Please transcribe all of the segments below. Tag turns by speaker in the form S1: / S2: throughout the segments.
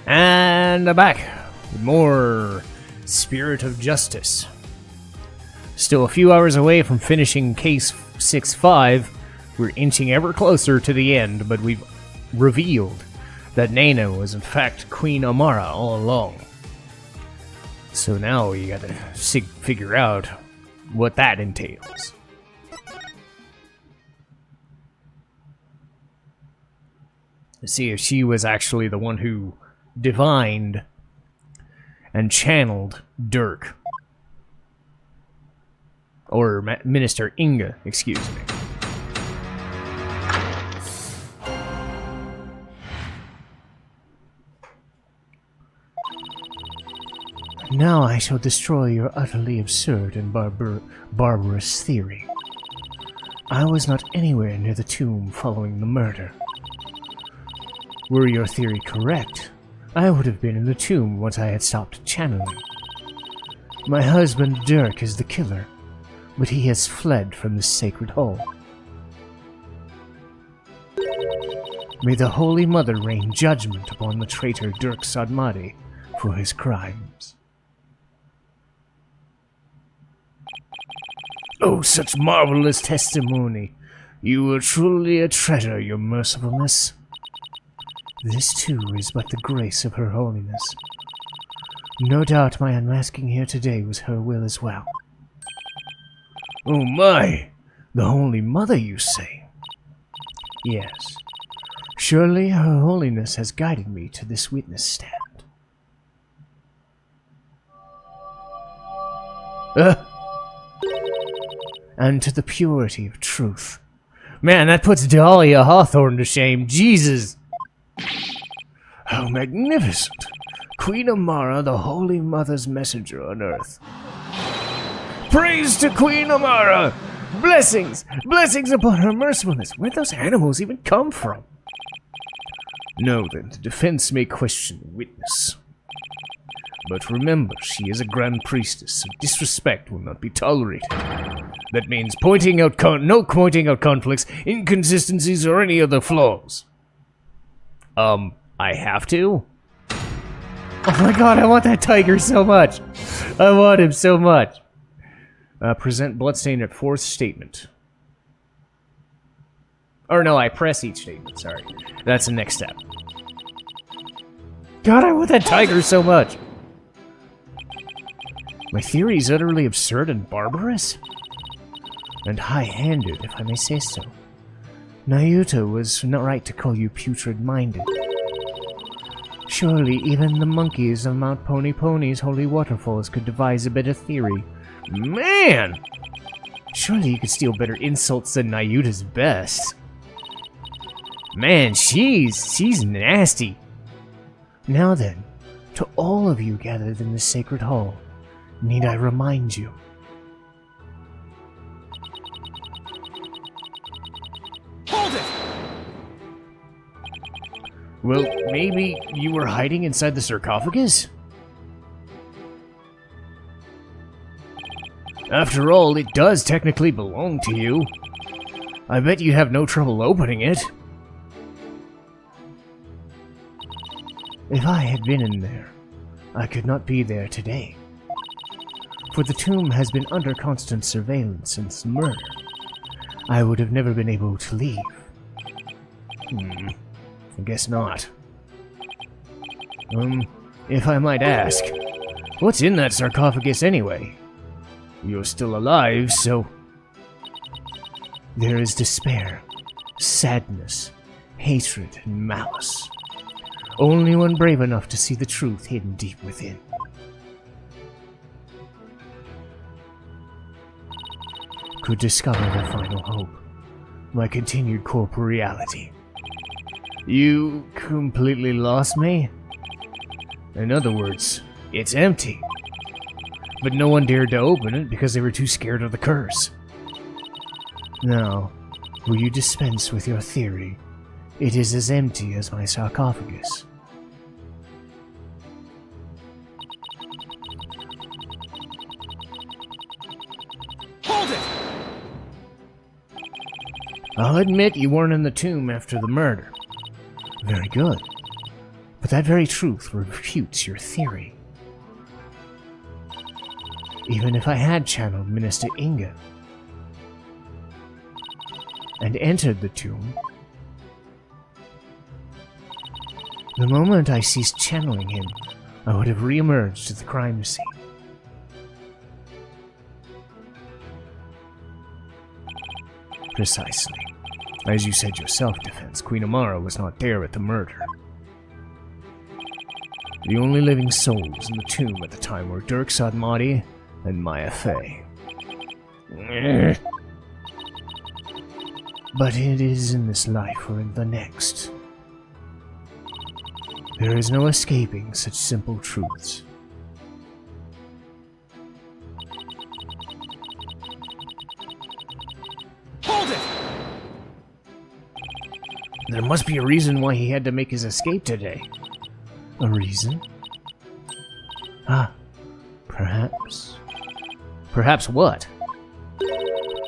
S1: And back with more Spirit of Justice. Still a few hours away from finishing Case 6-5. We're inching ever closer to the end, but we've revealed that Nana was in fact Queen Amara all along. So now you gotta figure out what that entails. To see if she was actually the one who divined and channeled Dirk. Or Minister Inga, excuse me. Now I shall destroy your utterly absurd and barbarous theory. I was not anywhere near the tomb following the murder. Were your theory correct, I would have been in the tomb once I had stopped channeling. My husband Dirk is the killer, but he has fled from the sacred hall. May the Holy Mother rain judgment upon the traitor Dirk Sadmadi for his crimes. Oh, such marvelous testimony! You are truly a treasure, your mercifulness. This too is but the grace of her holiness. No doubt my unmasking here today was her will as well. Oh my! The Holy Mother, you say? Yes. Surely her holiness has guided me to this witness stand. And to the purity of truth. Man, that puts Dahlia Hawthorne to shame. Jesus! How magnificent! Queen Amara, the Holy Mother's messenger on earth. Praise to Queen Amara! Blessings! Blessings upon her mercifulness! Where'd those animals even come from? No, then, the defense may question the witness. But remember, she is a Grand Priestess, so disrespect will not be tolerated. That means no pointing out conflicts, inconsistencies, or any other flaws. I have to? Oh my god, I want that tiger so much! I want him so much! Present Bloodstain at fourth statement. Or no, I press each statement, sorry. That's the next step. God, I want that tiger so much! My theory is utterly absurd and barbarous? And high-handed, if I may say so. Nayuta was not right to call you putrid-minded. Surely even the monkeys of Mount Pony's holy waterfalls could devise a better theory. Man! Surely you could steal better insults than Nayuta's best. Man, she's nasty. Now then, to all of you gathered in the sacred hall, need I remind you?
S2: Hold it!
S1: Well, maybe you were hiding inside the sarcophagus? After all, it does technically belong to you. I bet you'd have no trouble opening it. If I had been in there, I could not be there today. For the tomb has been under constant surveillance since the murder. I would have never been able to leave. I guess not. If I might ask, what's in that sarcophagus anyway? You're still alive, so... There is despair, sadness, hatred, and malice. Only one brave enough to see the truth hidden deep within. Could discover the final hope, my continued corporeality. You completely lost me? In other words, it's empty. But no one dared to open it because they were too scared of the curse. Now, will you dispense with your theory? It is as empty as my sarcophagus.
S2: Hold it!
S1: I'll admit you weren't in the tomb after the murder. Very good. But that very truth refutes your theory. Even if I had channeled Minister Inga and entered the tomb, the moment I ceased channeling him, I would have re-emerged at the crime scene. Precisely. As you said yourself, Defense, Queen Amara was not there at the murder. The only living souls in the tomb at the time were Dirk Sadmati and Maya Fey. But it is in this life or in the next. There is no escaping such simple truths.
S2: Hold it!
S1: There must be a reason why he had to make his escape today. A reason? Ah, perhaps. Perhaps what?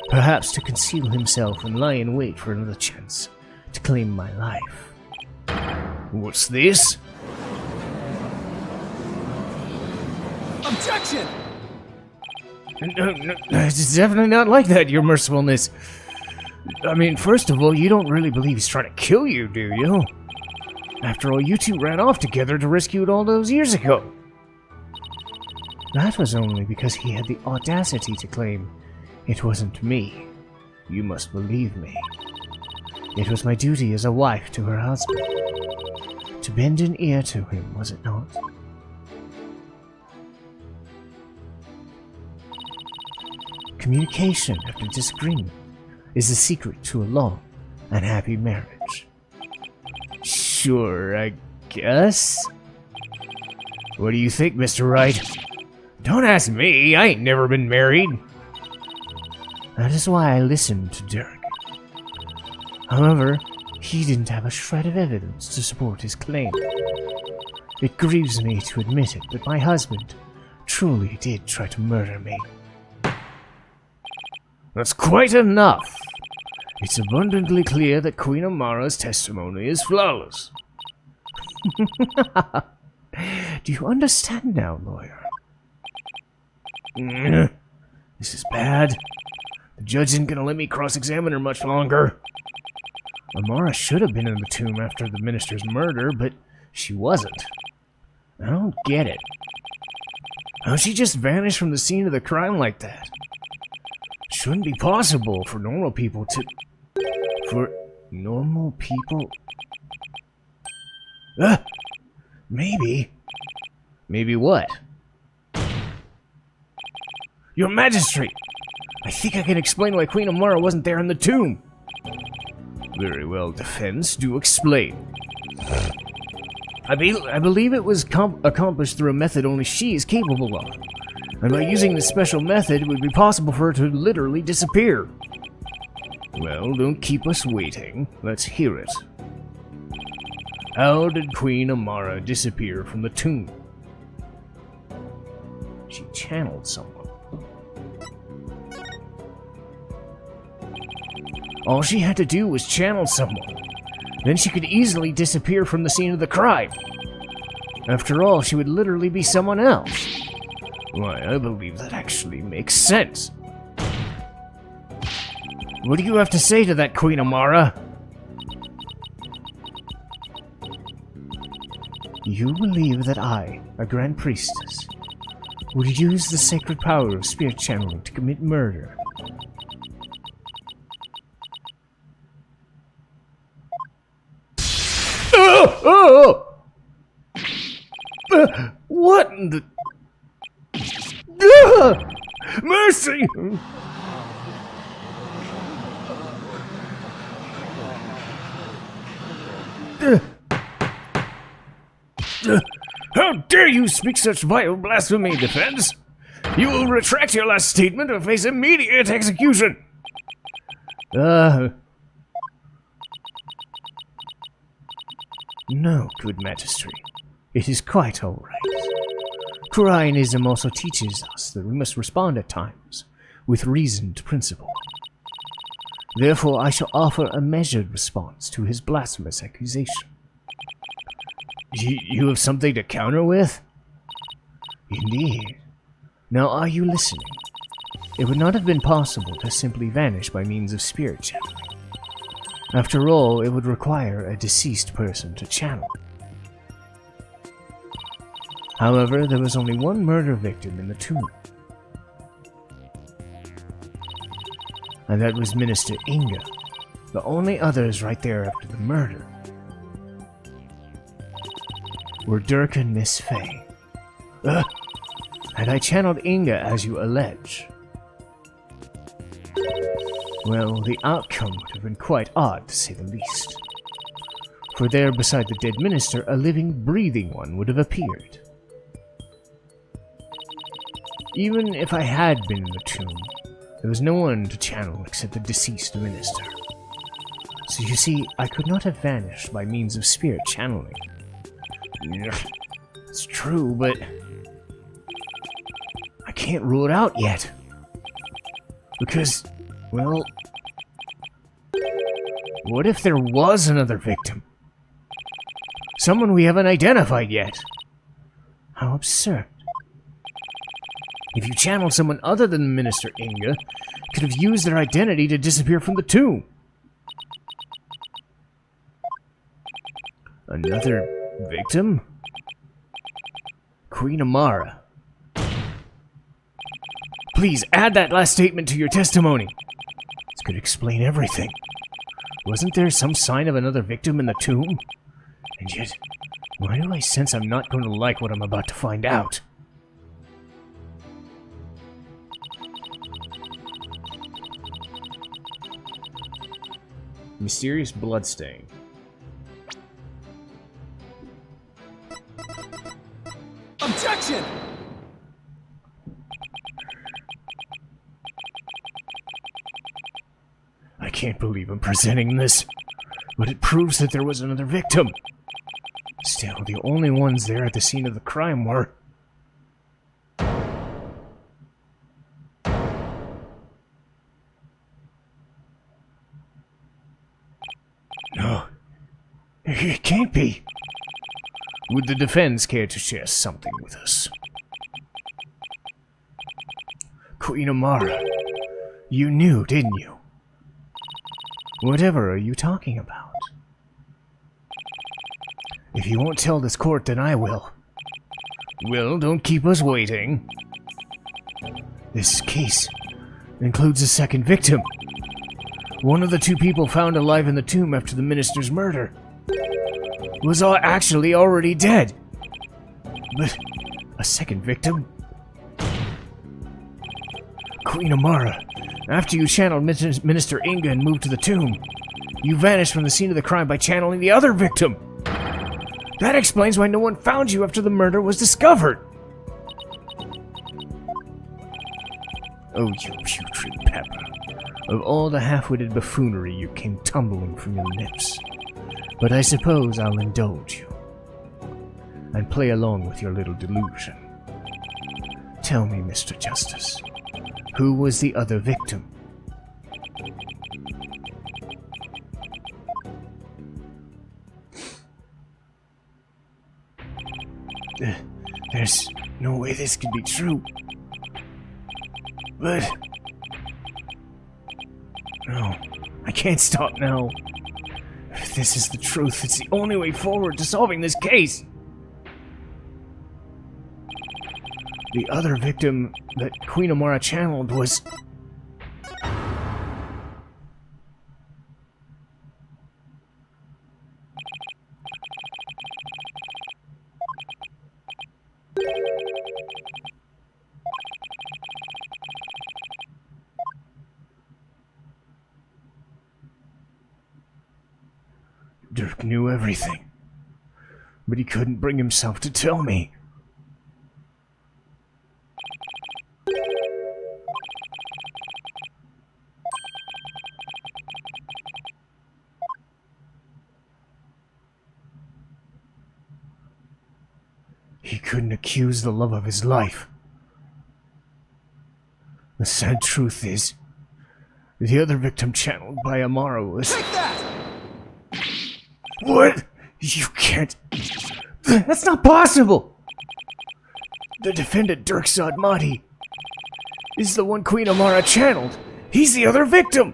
S1: Perhaps to conceal himself and lie in wait for another chance to claim my life. What's this?
S2: Objection!
S1: No, it's definitely not like that, your mercifulness. I mean, first of all, you don't really believe he's trying to kill you, do you? After all, you two ran off together to rescue it all those years ago. That was only because he had the audacity to claim it wasn't me. You must believe me. It was my duty as a wife to her husband. To bend an ear to him, was it not? Communication after disagreement is the secret to a long and happy marriage. Sure, I guess. What do you think, Mr. Wright? Don't ask me, I ain't never been married. That is why I listened to Dirk. However, he didn't have a shred of evidence to support his claim. It grieves me to admit it, but my husband truly did try to murder me. That's quite enough. It's abundantly clear that Queen Amara's testimony is flawless. Do you understand now, lawyer? This is bad. The judge isn't gonna let me cross-examine her much longer. Amara should have been in the tomb after the minister's murder, but she wasn't. I don't get it. How'd she just vanish from the scene of the crime like that? Shouldn't be possible for normal people to... For normal people? Maybe. Maybe what? Your Majesty! I think I can explain why Queen Amara wasn't there in the tomb. Very well, Defense. Do explain. I believe it was accomplished through a method only she is capable of. And by using this special method, it would be possible for her to literally disappear. Well, don't keep us waiting. Let's hear it. How did Queen Amara disappear from the tomb? She channeled someone. All she had to do was channel someone. Then she could easily disappear from the scene of the crime. After all, she would literally be someone else. Why, I believe that actually makes sense. What do you have to say to that, Queen Amara? You believe that I, a Grand Priestess, would use the sacred power of spirit channeling to commit murder? What in the... Mercy! How dare you speak such vile blasphemy, Defense? You will retract your last statement or face immediate execution! No, good Majesty. It is quite all right. Quirainism also teaches us that we must respond at times with reasoned principle. Therefore, I shall offer a measured response to his blasphemous accusation. You have something to counter with? Indeed. Now are you listening? It would not have been possible to simply vanish by means of spirit channeling. After all, it would require a deceased person to channel. However, there was only one murder victim in the tomb. And that was Minister Inga. The only others right there after the murder were Dirk and Miss Faye. Had I channeled Inga as you allege, well, the outcome would have been quite odd, to say the least. For there, beside the dead minister, a living, breathing one would have appeared. Even if I had been in the tomb, there was no one to channel except the deceased minister. So you see, I could not have vanished by means of spirit channeling. It's true, but I can't rule it out yet. Because, well, what if there was another victim? Someone we haven't identified yet. How absurd. If you channeled someone other than Minister Inga, could have used their identity to disappear from the tomb. Another victim? Queen Amara. Please add that last statement to your testimony. This could explain everything. Wasn't there some sign of another victim in the tomb? And yet, why do I sense I'm not going to like what I'm about to find out? Mysterious bloodstain.
S2: Objection!
S1: I can't believe I'm presenting this, but it proves that there was another victim. Still, the only ones there at the scene of the crime were... No, it can't be. Would the defense care to share something with us? Queen Amara, you knew, didn't you? Whatever are you talking about? If you won't tell this court, then I will. Well, don't keep us waiting. This case includes a second victim. One of the two people found alive in the tomb after the minister's murder was actually already dead. But a second victim? Queen Amara, after you channeled Minister Inga and moved to the tomb, you vanished from the scene of the crime by channeling the other victim. That explains why no one found you after the murder was discovered. Oh, you putrid pepper. Of all the half-witted buffoonery you came tumbling from your lips. But I suppose I'll indulge you and play along with your little delusion. Tell me, Mr. Justice, who was the other victim? There's no way this could be true. But... no, I can't stop now. If this is the truth, it's the only way forward to solving this case. The other victim that Queen Amara channeled was... Dirk knew everything, but he couldn't bring himself to tell me. He couldn't accuse the love of his life. The sad truth is, the other victim channeled by Amara was...
S2: Take that!
S1: What? You can't... That's not possible! The defendant, Dirk Sadmati, is the one Queen Amara channeled. He's the other victim!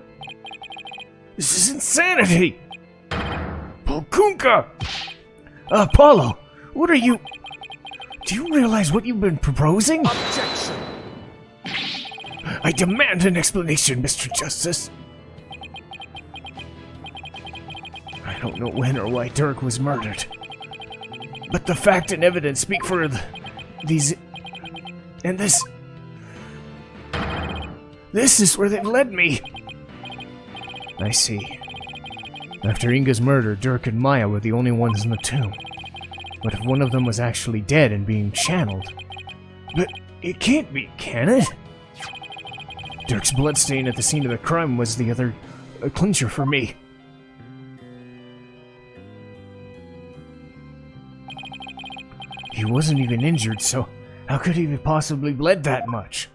S1: This is insanity! Polkunka! Apollo, what are you... Do you realize what you've been proposing?
S2: Objection!
S1: I demand an explanation, Mr. Justice. I don't know when or why Dirk was murdered, but the fact and evidence speak for these... And this... This is where they've led me. I see. After Inga's murder, Dirk and Maya were the only ones in the tomb. But if one of them was actually dead and being channeled... But it can't be, can it? Dirk's bloodstain at the scene of the crime was the other clincher for me. He wasn't even injured, so how could he have possibly bled that much?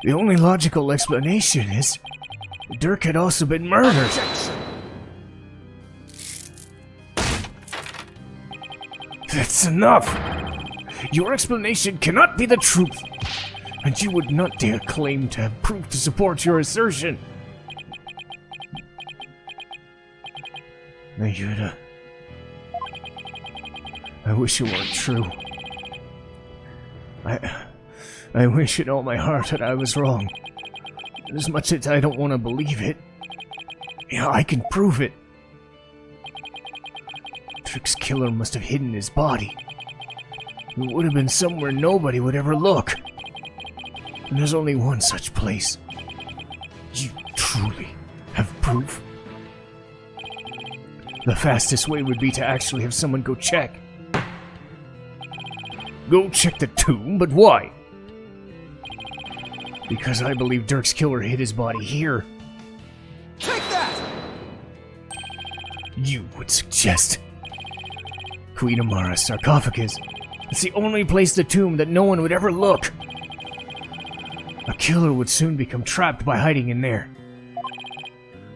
S1: The only logical explanation is Dirk had also been murdered.
S2: Objection!
S1: That's enough! Your explanation cannot be the truth, and you would not dare claim to have proof to support your assertion. Mayuda, I wish it weren't true. I wish in all my heart that I was wrong. As much as I don't want to believe it, yeah, I can prove it. Dirk's killer must have hidden his body. It would have been somewhere nobody would ever look. And there's only one such place. You truly have proof? The fastest way would be to actually have someone go check. Go check the tomb, but why? Because I believe Dirk's killer hid his body here.
S2: Take that!
S1: You would suggest Queen Amara's sarcophagus. It's the only place in the tomb that no one would ever look. A killer would soon become trapped by hiding in there.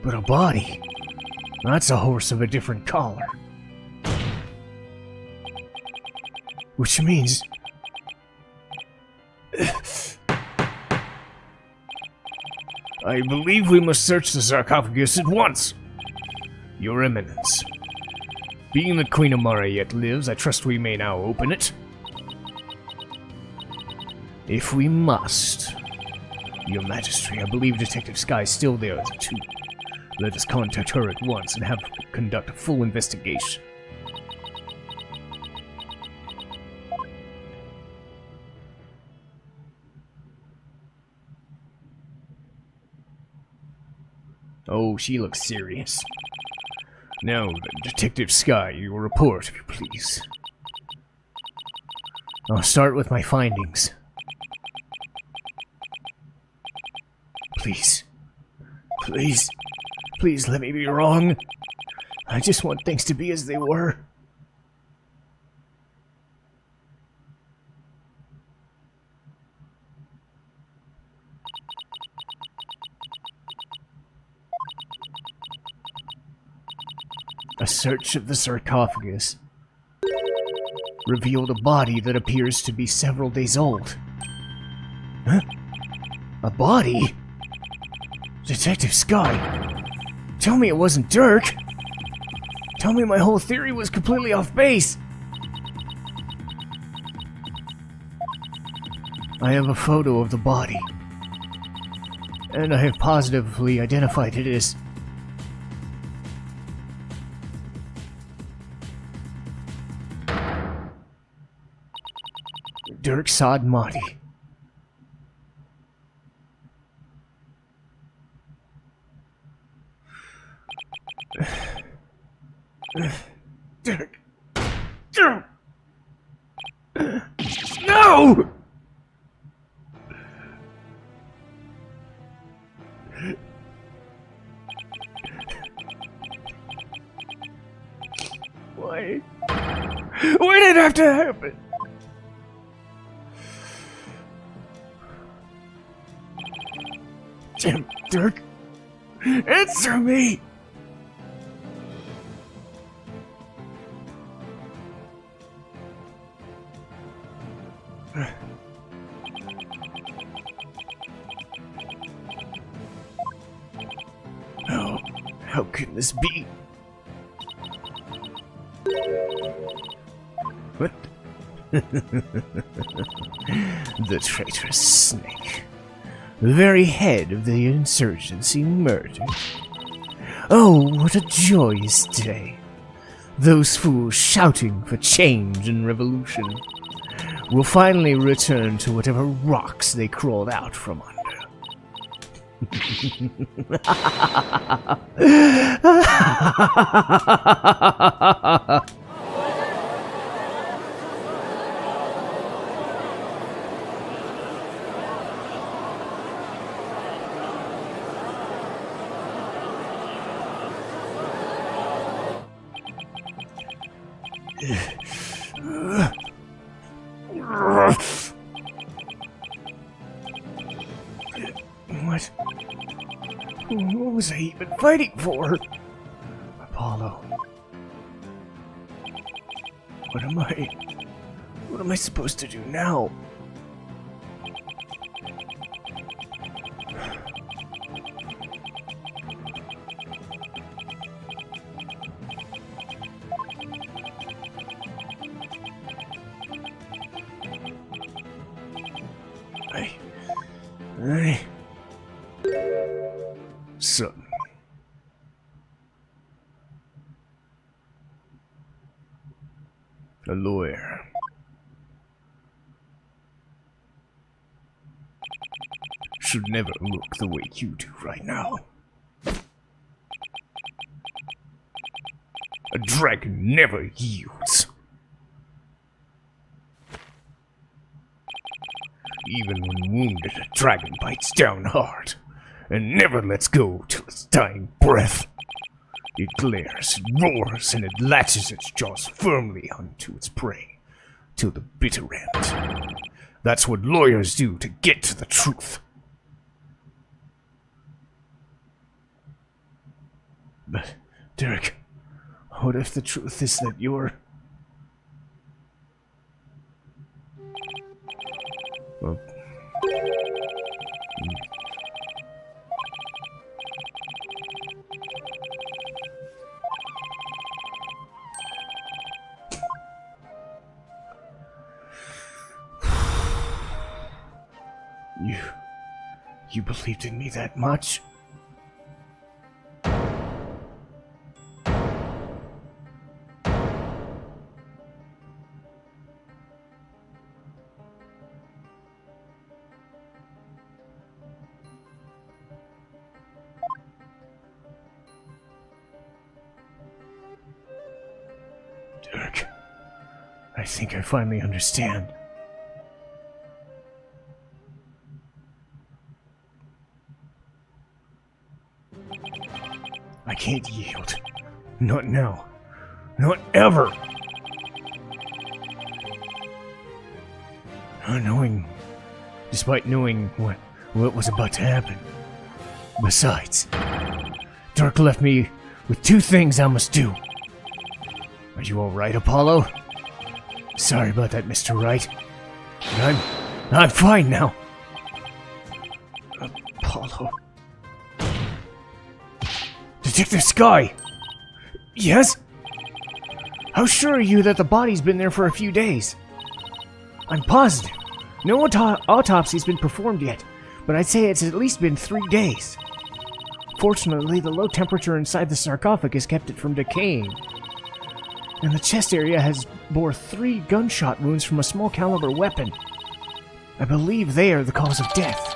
S1: But a body? That's a horse of a different color. Which means... I believe we must search the sarcophagus at once. Your Eminence. Being that Queen Amara yet lives, I trust we may now open it. If we must. Your Majesty, I believe Detective Sky is still there at the tomb. Let us contact her at once and have conduct a full investigation. Oh, she looks serious. Now, Detective Sky, your report, if you please. I'll start with my findings. Please. Please. Please let me be wrong. I just want things to be as they were. A search of the sarcophagus revealed a body that appears to be several days old. Huh? A body? Detective Sky, tell me it wasn't Dirk. Tell me my whole theory was completely off base. I have a photo of the body, and I have positively identified it as Dirk Sadmati. Dirk. No! Why? Why did it have to happen? Damn, Dirk. Answer me! Oh, how can this be? What? The traitorous snake. The very head of the insurgency murdered. Oh, what a joyous day. Those fools shouting for change and revolution will finally return to whatever rocks they crawled out from under. What was I even fighting for? Apollo. What am I supposed to do now? Son. A lawyer. Should never look the way you do right now. A dragon never yields. Even when wounded, a dragon bites down hard and never lets go till its dying breath. It glares, it roars, and it latches its jaws firmly onto its prey till the bitter end. That's what lawyers do to get to the truth. But, Dirk, what if the truth is that you're... Well... You believed in me that much? Dirk, I think I finally understand. I can't yield. Not now. Not ever! Despite knowing what was about to happen. Besides, Dirk left me with two things I must do. Are you alright, Apollo? Sorry about that, Mr. Wright. But I'm fine now. Apollo. Detective Sky! Yes? How sure are you that the body's been there for a few days? I'm positive. No autopsy's been performed yet, but I'd say it's at least been 3 days. Fortunately, the low temperature inside the sarcophagus kept it from decaying. And the chest area has bore 3 gunshot wounds from a small caliber weapon. I believe they are the cause of death.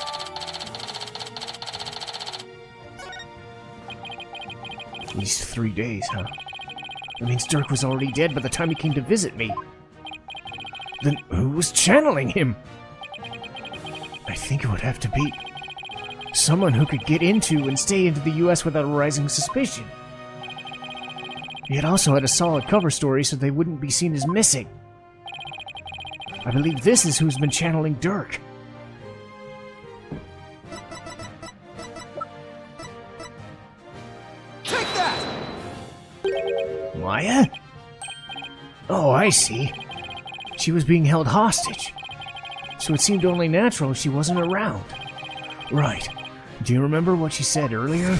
S1: At least 3 days, huh? That means Dirk was already dead by the time he came to visit me. Then who was channeling him? I think it would have to be someone who could get into and stay into the US without arousing suspicion. He had also had a solid cover story so they wouldn't be seen as missing. I believe this is who's been channeling Dirk.
S2: Take that!
S1: Maya? Oh, I see. She was being held hostage. so it seemed only natural she wasn't around. Right. Do you remember what she said earlier?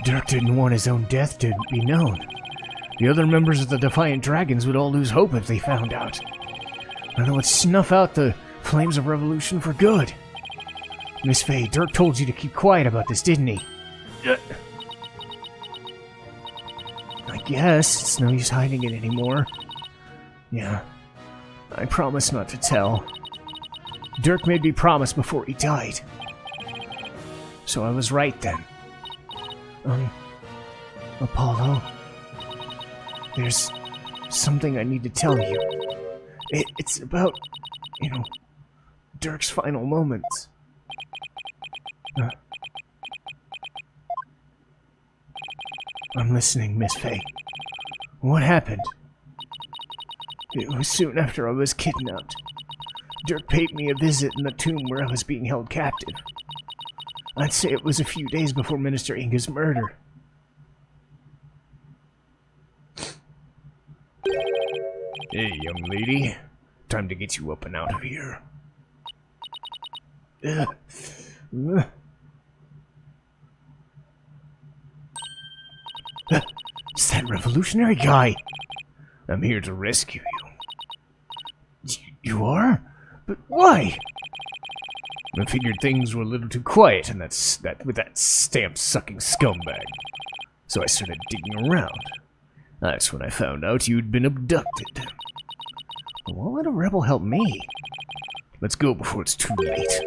S1: Dirk didn't want his own death to be known. The other members of the Defiant Dragons would all lose hope if they found out. And it would snuff out the flames of revolution for good. Miss Faye, Dirk told you to keep quiet about this, didn't he? I guess it's no use hiding it anymore. Yeah, I promise not to tell. Dirk made me promise before he died. So I was right then. Apollo, there's something I need to tell you. It's about, Dirk's final moments. I'm listening, Miss Faye. What happened? It was soon after I was kidnapped. Dirk paid me a visit in the tomb where I was being held captive. I'd say it was a few days before Minister Inga's murder. Hey, young lady. Time to get you up and out of here. It's that revolutionary guy. I'm here to rescue you. You are? But why? I figured things were a little too quiet and with that stamp-sucking scumbag. So I started digging around. That's when I found out you'd been abducted. Why would a rebel help me? Let's go before it's too late.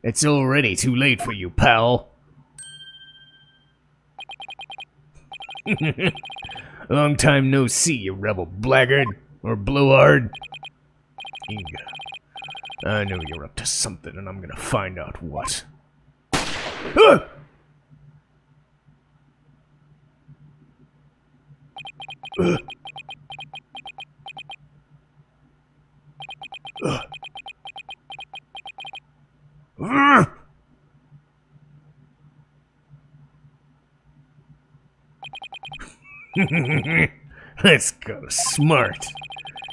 S1: It's already too late for you, pal. Long time no see, you rebel blackguard. Or blowhard. Inga. I know you're up to something, and I'm gonna find out what. Ah! That's kinda smart.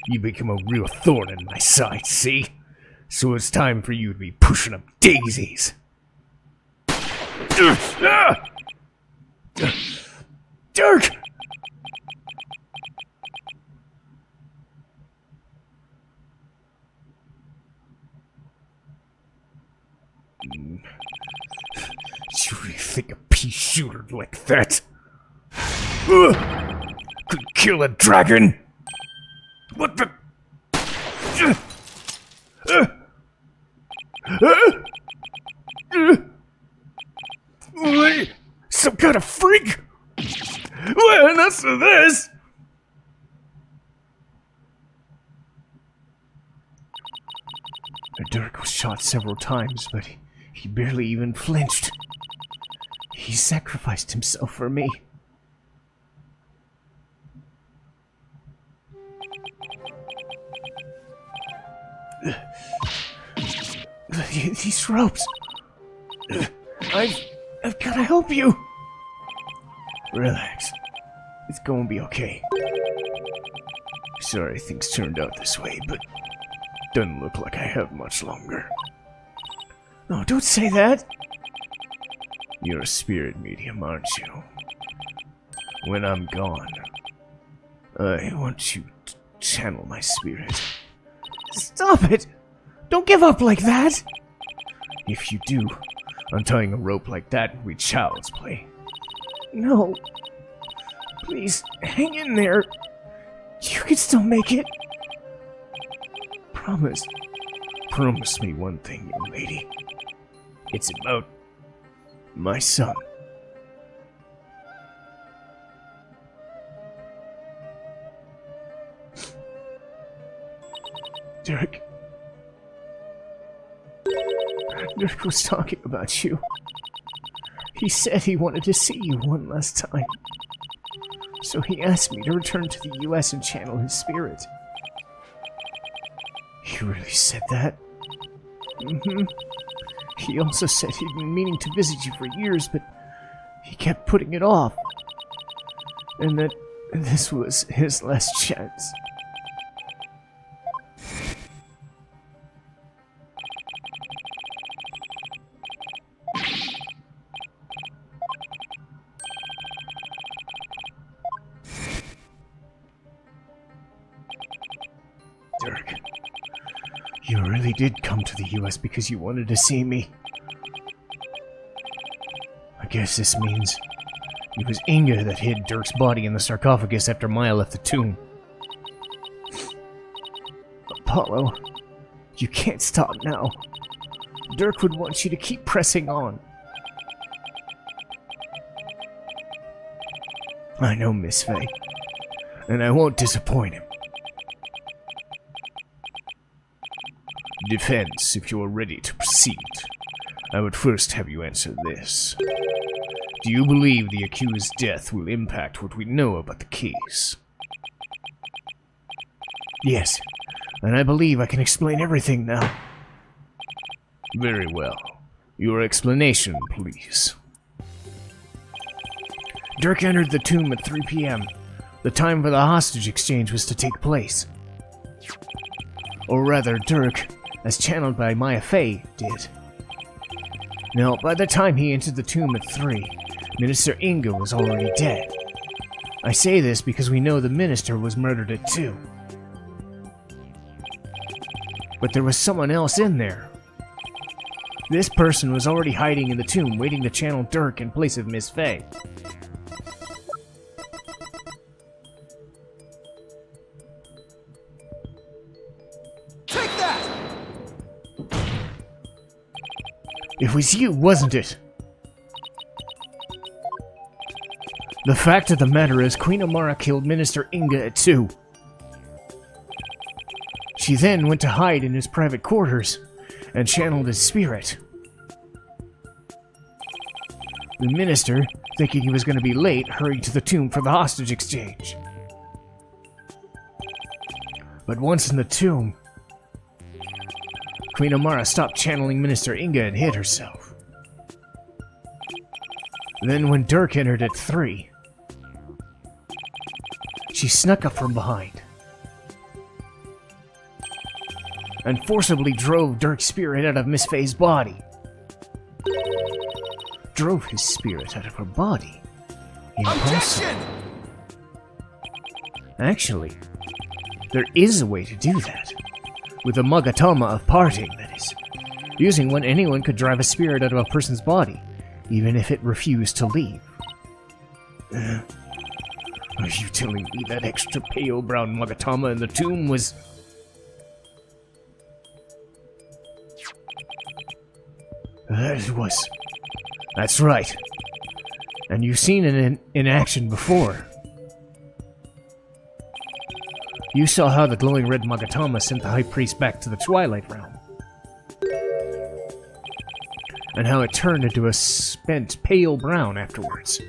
S1: You become a real thorn in my side, see? So it's time for you to be pushing up daisies. Dirk! You really think a pea shooter like that could kill a dragon? What the? Wait, some kind of freak? Well, enough of this! Dirk was shot several times, but he barely even flinched. He sacrificed himself for me. These ropes. I've gotta help you. Relax. It's gonna be okay. Sorry things turned out this way, but doesn't look like I have much longer. No, don't say that. You're a spirit medium, aren't you? When I'm gone, I want you to channel my spirit. Stop it! Don't give up like that! If you do, untying a rope like that would be child's play. No. Please, hang in there. You can still make it. Promise. Promise me one thing, young lady. It's about my son. Dirk. Dirk was talking about you. He said he wanted to see you one last time. So he asked me to return to the US and channel his spirit. He really said that? Mm-hmm. He also said he'd been meaning to visit you for years, but he kept putting it off. And that this was his last chance. Dirk, you really did come to the US because you wanted to see me. I guess this means it was Inga that hid Dirk's body in the sarcophagus after Maya left the tomb. Apollo, you can't stop now. Dirk would want you to keep pressing on. I know, Miss Faye, and I won't disappoint him. Defense, if you are ready to proceed. I would first have you answer this. Do you believe the accused's death will impact what we know about the case? Yes, and I believe I can explain everything now. Very well. Your explanation, please. Dirk entered the tomb at 3 p.m. The time for the hostage exchange was to take place. Or rather, Dirk, as channeled by Maya Fey, did. Now, by the time he entered the tomb at 3, Minister Inga was already dead. I say this because we know the minister was murdered at 2. But there was someone else in there. This person was already hiding in the tomb, waiting to channel Dirk in place of Miss Faye.
S2: Take that!
S1: It was you, wasn't it? The fact of the matter is, Queen Amara killed Minister Inga at 2. She then went to hide in his private quarters and channeled his spirit. The minister, thinking he was going to be late, hurried to the tomb for the hostage exchange. But once in the tomb, Queen Amara stopped channeling Minister Inga and hid herself. Then when Dirk entered at 3, she snuck up from behind and forcibly drove Dirk's spirit out of Miss Faye's body. Drove his spirit out of her body? Impossible.
S2: Objection!
S1: Actually, there is a way to do that. With a Magatama of parting, that is. Using one, anyone could drive a spirit out of a person's body, even if it refused to leave. Are you telling me that extra pale brown Magatama in the tomb was... That was... That's right. And you've seen it in action before. You saw how the glowing red Magatama sent the High Priest back to the Twilight Realm. And how it turned into a spent pale brown afterwards.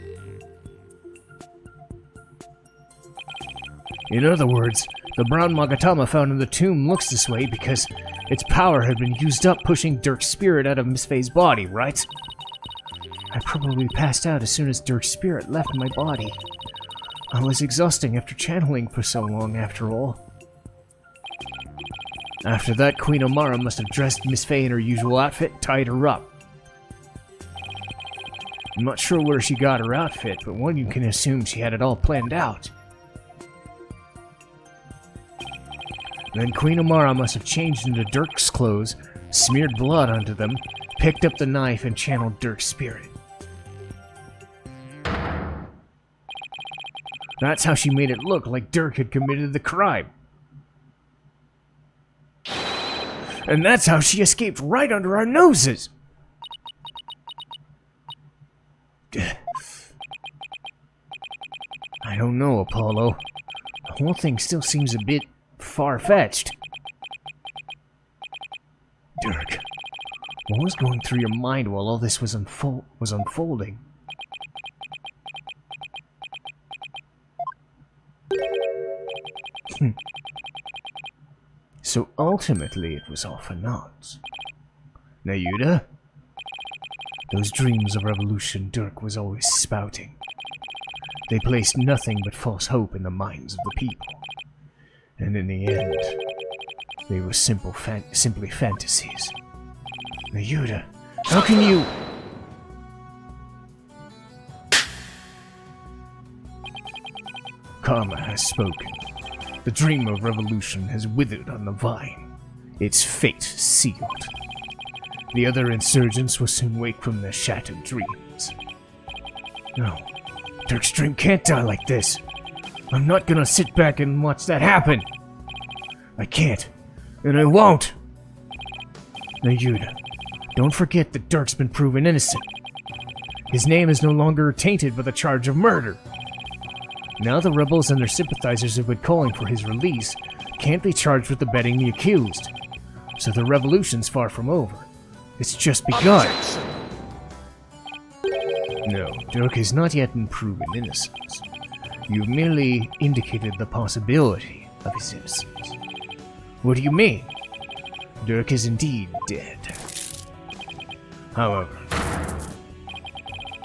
S1: In other words, the brown Magatama found in the tomb looks this way because its power had been used up pushing Dirk's spirit out of Miss Faye's body, right? I probably passed out as soon as Dirk's spirit left my body. I was exhausting after channeling for so long, after all. After that, Queen Amara must have dressed Miss Faye in her usual outfit, tied her up. I'm not sure where she got her outfit, but one you can assume she had it all planned out. Then Queen Amara must have changed into Dirk's clothes, smeared blood onto them, picked up the knife, and channeled Dirk's spirit. That's how she made it look like Dirk had committed the crime. And that's how she escaped right under our noses! I don't know, Apollo. The whole thing still seems a bit far-fetched. Dirk, what was going through your mind while all this was unfolding? So ultimately it was all for naught. Nayuda? Those dreams of revolution Dirk was always spouting. They placed nothing but false hope in the minds of the people. And in the end, they were simply fantasies. Nayuda, how can you... Karma has spoken. The dream of revolution has withered on the vine. Its fate sealed. The other insurgents will soon wake from their shattered dreams. No, Dirk's dream can't die like this. I'm not gonna sit back and watch that happen. I can't, and I won't. Nayuda, don't forget that Dirk's been proven innocent. His name is no longer tainted by the charge of murder. Now the rebels and their sympathizers who've been calling for his release can't be charged with abetting the accused. So the revolution's far from over. It's just begun.
S2: Objection.
S1: No, Dirk has not yet been proven innocent. You've merely indicated the possibility of his innocence. What do you mean? Dirk is indeed dead. However,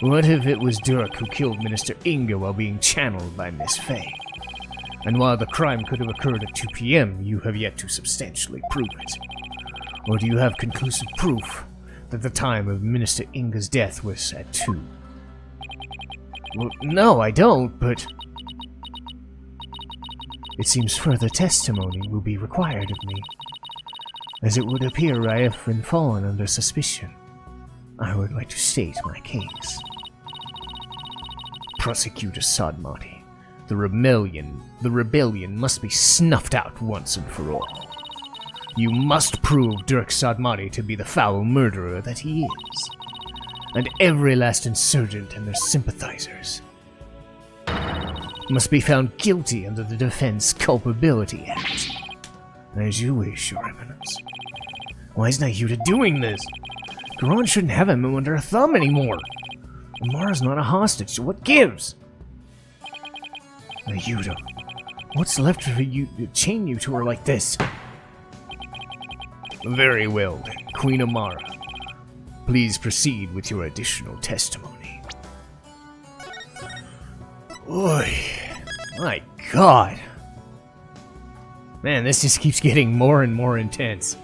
S1: what if it was Dirk who killed Minister Inga while being channeled by Miss Faye? And while the crime could have occurred at 2 p.m., you have yet to substantially prove it. Or do you have conclusive proof that the time of Minister Inga's death was at 2? Well, no, I don't, but... It seems further testimony will be required of me, as it would appear I have been fallen under suspicion. I would like to state my case. Prosecutor Sadmati, the rebellion must be snuffed out once and for all. You must prove Dirk Sadmati to be the foul murderer that he is, and every last insurgent and their sympathizers must be found guilty under the Defense Culpability Act. As you wish, Your Eminence. Why is Nayuda doing this? Garon shouldn't have him under a thumb anymore. Amara's not a hostage, so what gives? Nayuda, what's left for you to chain you to her like this? Very well, then, Queen Amara. Please proceed with your additional testimony. Oy, my God. Man, this just keeps getting more and more intense.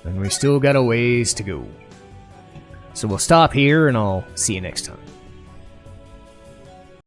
S1: And we still got a ways to go. So we'll stop here and I'll see you next time.